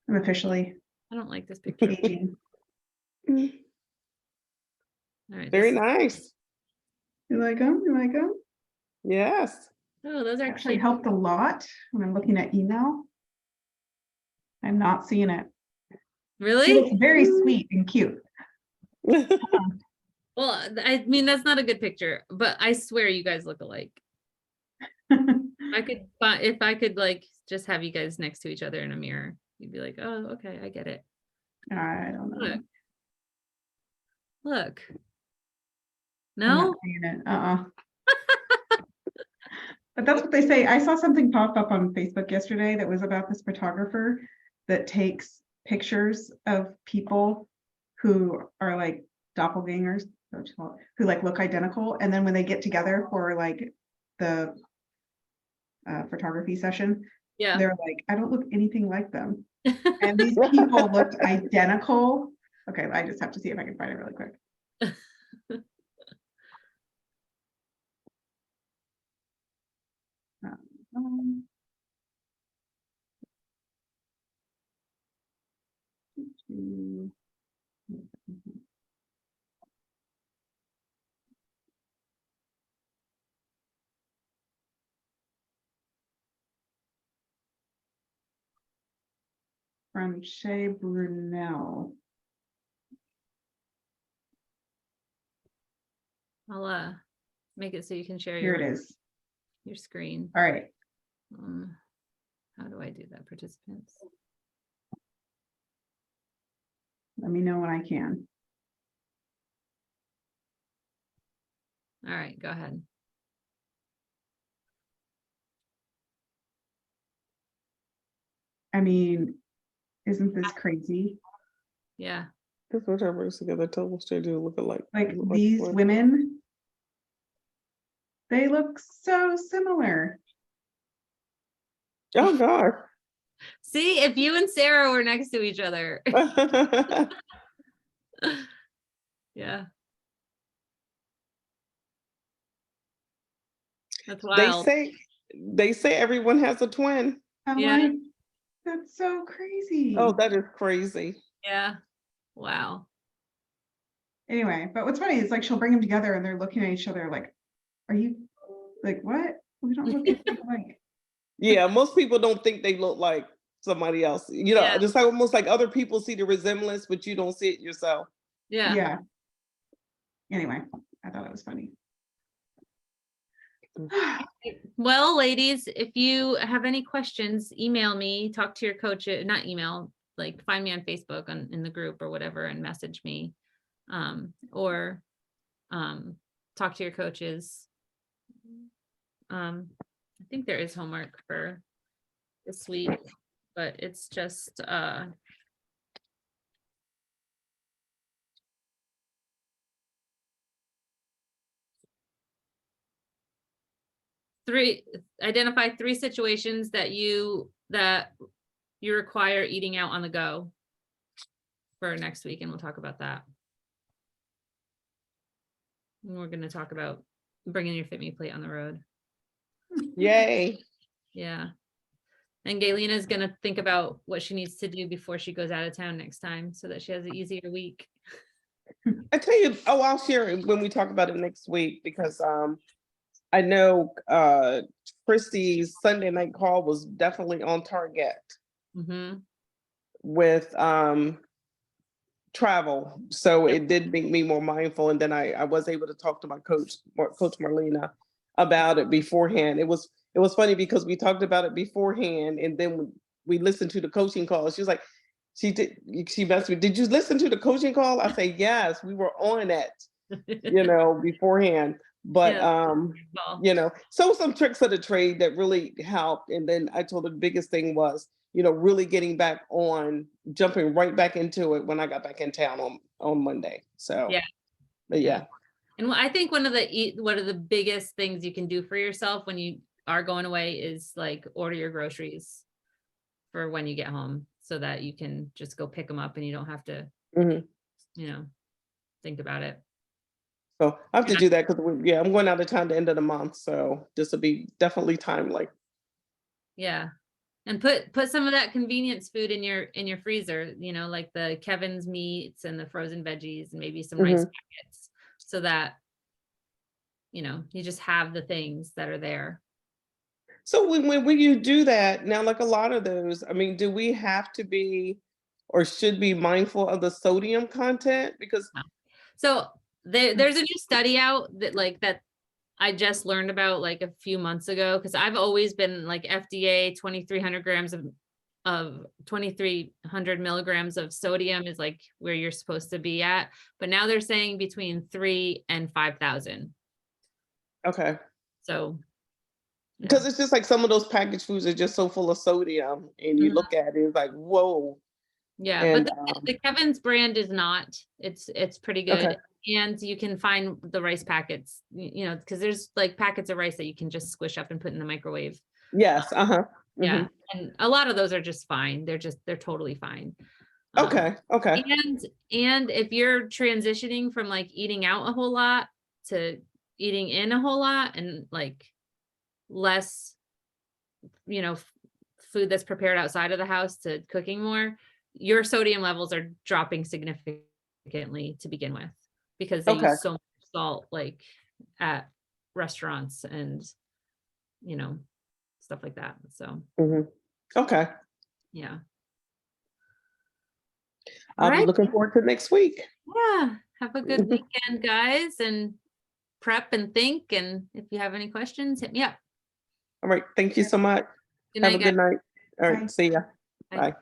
I'm officially I don't like this picture. aging. All right. Very this- nice. You like them? You like them? Yes. Oh, those are Actually actually helped a lot when I'm looking at email. I'm not seeing it. She really looks very sweet and cute. well. I mean, that's not a good picture, but I swear you guys look alike. I could, if I could like just have you guys next to each other in a mirror, you'd be like, oh, okay, I get it. I don't know. Look. Look. I'm No? not seeing it. But that's what they say. I saw something pop up on Facebook yesterday that was about this photographer that takes pictures of people who are like doppelgangers, who like look identical. And then when they get together for like the photography session, Yeah. they're like, I don't look anything like them. And these people looked identical. Okay, I just have to see if I can find it really quick. Um, From Shay Brunel. I'll make it so you can share Here it is. your screen. All right. How do I do that? Participants. Let me know when I can. All right, go ahead. I mean, isn't this crazy? Yeah. Because whatever is together, tell us they do look alike. Like Look these what? women, they look so similar. Oh God. See, if you and Sarah were next to each other. Yeah. That's wild. They say everyone has a twin. I'm Yeah. like, that's so crazy. Oh, that is crazy. Yeah. Wow. Anyway, but what's funny is like she'll bring them together and they're looking at each other like, are you like what? We don't look anything alike. Yeah, most people don't think they look like somebody else. You know, Yeah. just like almost like other people see the resemblance, but you don't see it yourself. Yeah. Yeah. Anyway, I thought it was funny. Well, ladies, if you have any questions, email me, talk to your coach, not email, like find me on Facebook in the group or whatever and message me. Or talk to your coaches. I think there is homework for this week, but it's just identify 3 situations that you require eating out on the go for next week, and we'll talk about that. And we're going to talk about bringing your Fitme plate on the road. Yay. Yeah. And Gaylena is going to think about what she needs to do before she goes out of town next time so that she has an easier week. I tell you, I'll share it when we talk about it next week because I know Christy's Sunday night call was definitely on target with travel. So it did make me more mindful. And then I was able to talk to my coach, Coach Marlena, about it beforehand. It was funny because we talked about it beforehand and then we listened to the coaching call. She was like, she messed with me. Did you listen to the coaching call? I say, yes, we were on it, beforehand. But so some tricks of the trade that really helped. And then I told her the biggest thing was really getting back on, jumping right back into it when I got back in town on Monday. So, Yeah. but Yeah. yeah. And I think one of the biggest things you can do for yourself when you are going away is like order your groceries for when you get home so that you can just go pick them up and you don't have to, Mhm. think about it. So I have to do that because I'm going out of town the end of the month. So this will be definitely timely. Yeah. And put some of that convenience food in your freezer, like the Kevin's meats and the frozen veggies and maybe some rice packets so that, you just have the things that are there. So when you do that now, like a lot of those, I mean, do we have to be or should be mindful of the sodium content? Because So there's a new study out that I just learned about like a few months ago, because I've always been like FDA 2,300 grams of 2,300 milligrams of sodium is like where you're supposed to be at. But now they're saying between 3 and 5,000. okay. So Because it's just like some of those packaged foods are just so full of sodium, and you look at it, it's like, whoa. yeah, And but the Kevin's brand is not. It's pretty good. okay. And you can find the rice packets, because there's like packets of rice that you can just squish up and put in the microwave. Yes. Yeah. And a lot of those are just fine. They're totally fine. Okay. Okay. And if you're transitioning from like eating out a whole lot to eating in a whole lot and like less, food that's prepared outside of the house to cooking more, your sodium levels are dropping significantly to begin with because they Okay. use so much salt like at restaurants and stuff like that. So Okay. yeah. I'll be Alright. looking forward to next week. Yeah. Have a good weekend, guys, and prep and think. And if you have any questions, hit me up. All right. Thank you so much. Good Have night, a good guys. night. All right. Bye. See ya. Bye. Bye.